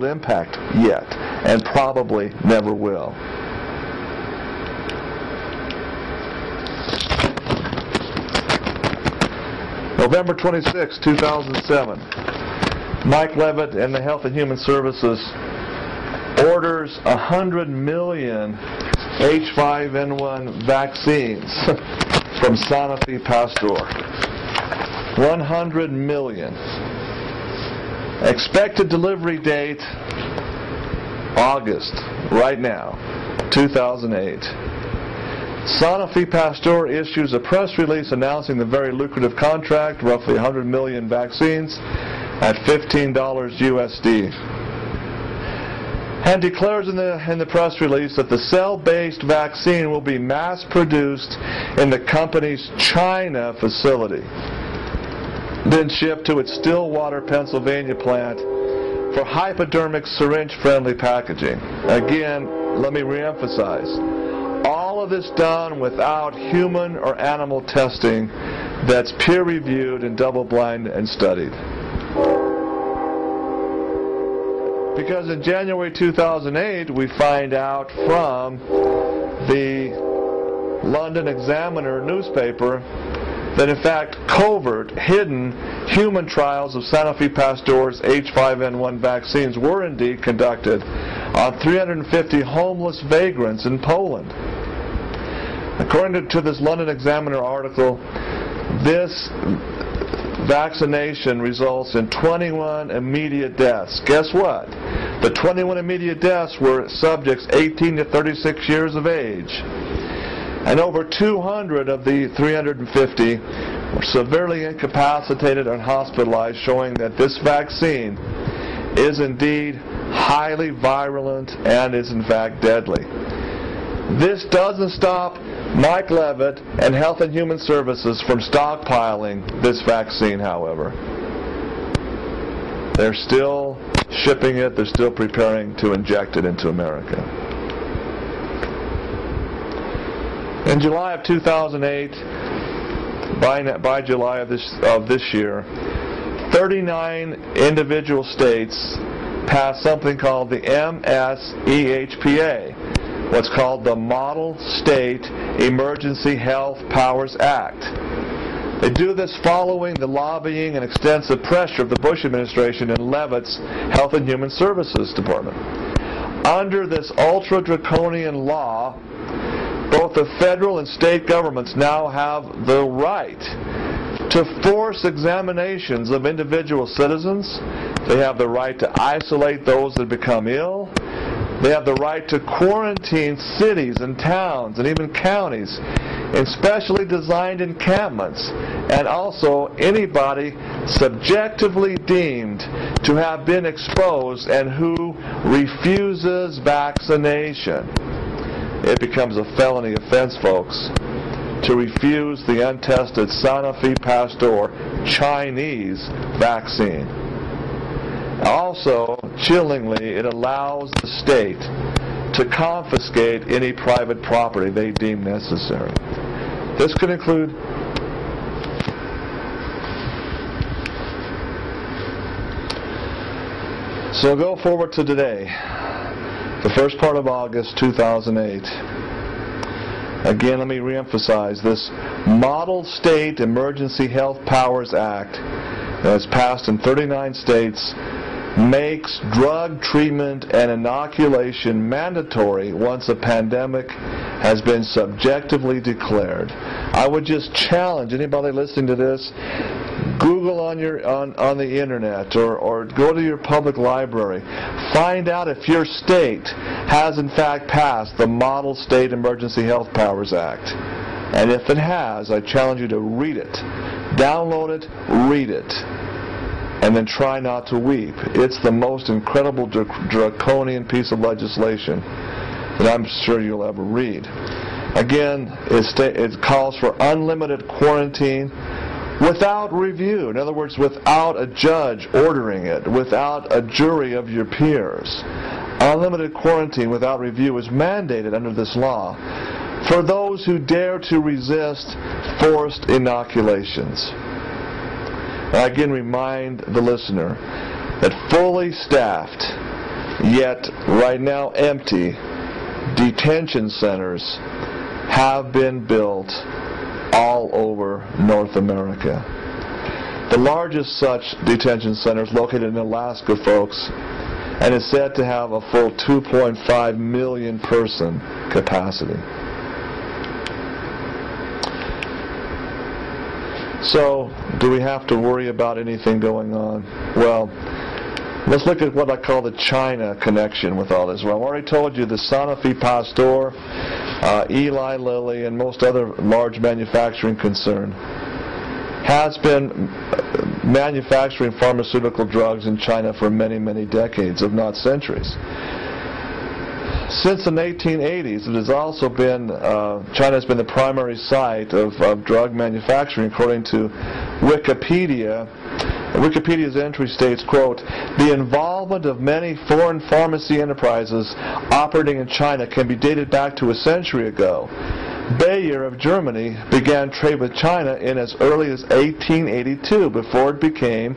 real-world impact yet, and probably never will. November 26, 2007. Mike Levitt and the Health and Human Services orders 100 million H5N1 vaccines from Sanofi Pasteur. 100 million. Expected delivery date, August, right now, 2008. Sanofi Pasteur issues a press release announcing the very lucrative contract, roughly 100 million vaccines, at $15 USD. And declares in the press release that the cell-based vaccine will be mass-produced in the company's China facility, then shipped to its Stillwater, Pennsylvania plant for hypodermic syringe-friendly packaging. Again, let me reemphasize, all of this done without human or animal testing that's peer-reviewed and double-blind and studied. Because in January 2008, we find out from the London Examiner newspaper that in fact covert, hidden human trials of Sanofi Pasteur's H5N1 vaccines were indeed conducted on 350 homeless vagrants in Poland. According to this London Examiner article, this vaccination results in 21 immediate deaths. Guess what? The 21 immediate deaths were subjects 18 to 36 years of age. And over 200 of the 350 were severely incapacitated and hospitalized, showing that this vaccine is indeed highly virulent and is in fact deadly. This doesn't stop Mike Levitt and Health and Human Services from stockpiling this vaccine, however. They're still shipping it, they're still preparing to inject it into America. In July of 2008, by July of this year, 39 individual states passed something called the MSEHPA, what's called the Model State Emergency Health Powers Act. They do this following the lobbying and extensive pressure of the Bush administration and Levitt's Health and Human Services Department. Under this ultra-draconian law, both the federal and state governments now have the right to force examinations of individual citizens. They have the right to isolate those that become ill. They have the right to quarantine cities and towns and even counties in specially designed encampments, and also anybody subjectively deemed to have been exposed and who refuses vaccination. It becomes a felony offense, folks, to refuse the untested Sanofi Pasteur Chinese vaccine. Also, chillingly, it allows the state to confiscate any private property they deem necessary. This could include so go forward to today, the first part of August 2008. Again, let me reemphasize, this Model State Emergency Health Powers Act that's passed in 39 states makes drug treatment and inoculation mandatory once a pandemic has been subjectively declared. I would just challenge anybody listening to this, Google on the internet or go to your public library. Find out if your state has in fact passed the Model State Emergency Health Powers Act. And if it has, I challenge you to read it. Download it, read it, and then try not to weep. It's the most incredible draconian piece of legislation that I'm sure you'll ever read. Again, it calls for unlimited quarantine without review. In other words, without a judge ordering it, without a jury of your peers. Unlimited quarantine without review is mandated under this law for those who dare to resist forced inoculations. I again remind the listener that fully staffed yet right now empty, detention centers have been built all over North America. The largest such detention center is located in Alaska, folks, and is said to have a full 2.5 million person capacity. So, do we have to worry about anything going on? Well, let's look at what I call the China connection with all this. Well, I've already told you the Sanofi Pasteur, Eli Lilly, and most other large manufacturing concern has been manufacturing pharmaceutical drugs in China for many, many decades, if not centuries. Since the 1880s, it has also been, China has been the primary site of drug manufacturing, according to Wikipedia. Wikipedia's entry states, quote, "The involvement of many foreign pharmacy enterprises operating in China can be dated back to a century ago. Bayer of Germany began trade with China in as early as 1882, before it became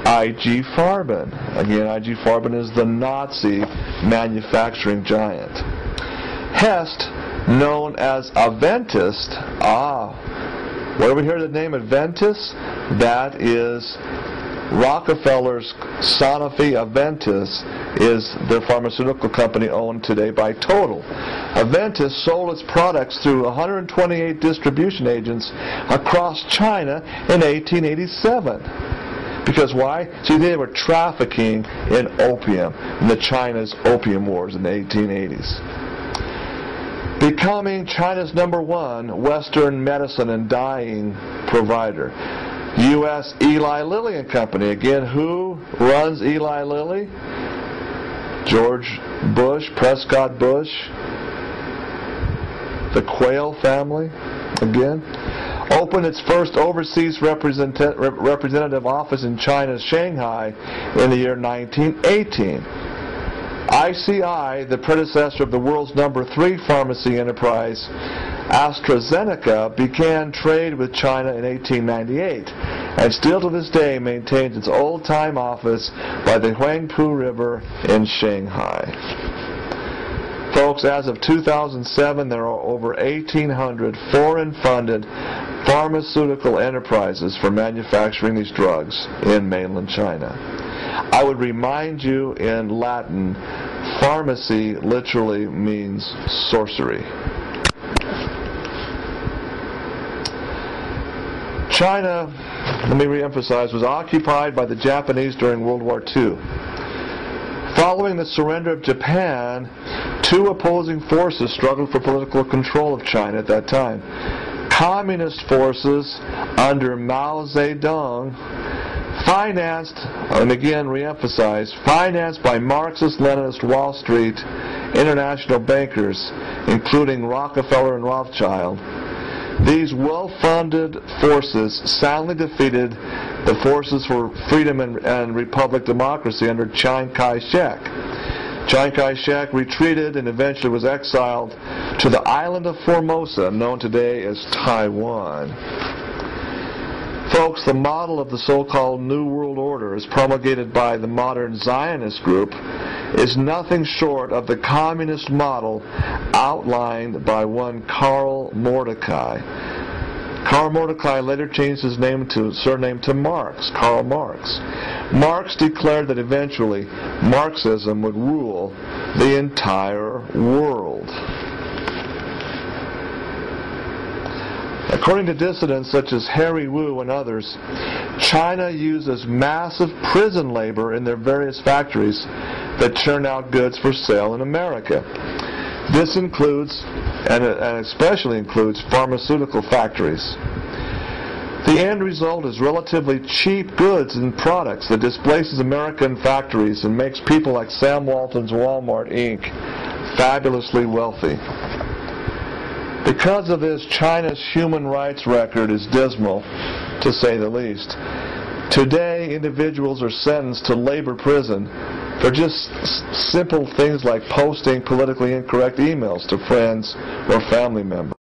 IG Farben." Again, IG Farben is the Nazi manufacturing giant. Hest, known as Aventis, where do we hear the name Aventis? That is Rockefeller's Sanofi. Aventis is their pharmaceutical company owned today by Total. Aventis sold its products through 128 distribution agents across China in 1887. Because why? See, they were trafficking in opium in the China's opium wars in the 1880s. Becoming China's #1 Western medicine and dyeing provider. U.S. Eli Lilly and Company. Again, who runs Eli Lilly? George Bush, Prescott Bush, the Quayle family, again. Opened its first overseas representative office in China's Shanghai in the year 1918. ICI, the predecessor of the world's #3 pharmacy enterprise, AstraZeneca, began trade with China in 1898 and still to this day maintains its old-time office by the Huangpu River in Shanghai. Folks, as of 2007, there are over 1,800 foreign-funded pharmaceutical enterprises for manufacturing these drugs in mainland China. I would remind you, in Latin, pharmacy literally means sorcery. China, let me reemphasize, was occupied by the Japanese during World War II. Following the surrender of Japan, two opposing forces struggled for political control of China at that time. Communist forces under Mao Zedong, financed, and again reemphasized, financed by Marxist-Leninist Wall Street international bankers, including Rockefeller and Rothschild. These well-funded forces soundly defeated the forces for freedom and republic democracy under Chiang Kai-shek. Chiang Kai-shek retreated and eventually was exiled to the island of Formosa, known today as Taiwan. Folks, the model of the so-called New World Order, as promulgated by the modern Zionist group, is nothing short of the communist model outlined by one Karl Mordecai. Karl Mordecai later changed his surname to Marx, Karl Marx. Marx declared that eventually Marxism would rule the entire world. According to dissidents such as Harry Wu and others, China uses massive prison labor in their various factories that churn out goods for sale in America. This includes, and especially includes, pharmaceutical factories. The end result is relatively cheap goods and products that displaces American factories and makes people like Sam Walton's Walmart, Inc. fabulously wealthy. Because of this, China's human rights record is dismal, to say the least. Today, individuals are sentenced to labor prison for just simple things like posting politically incorrect emails to friends or family members.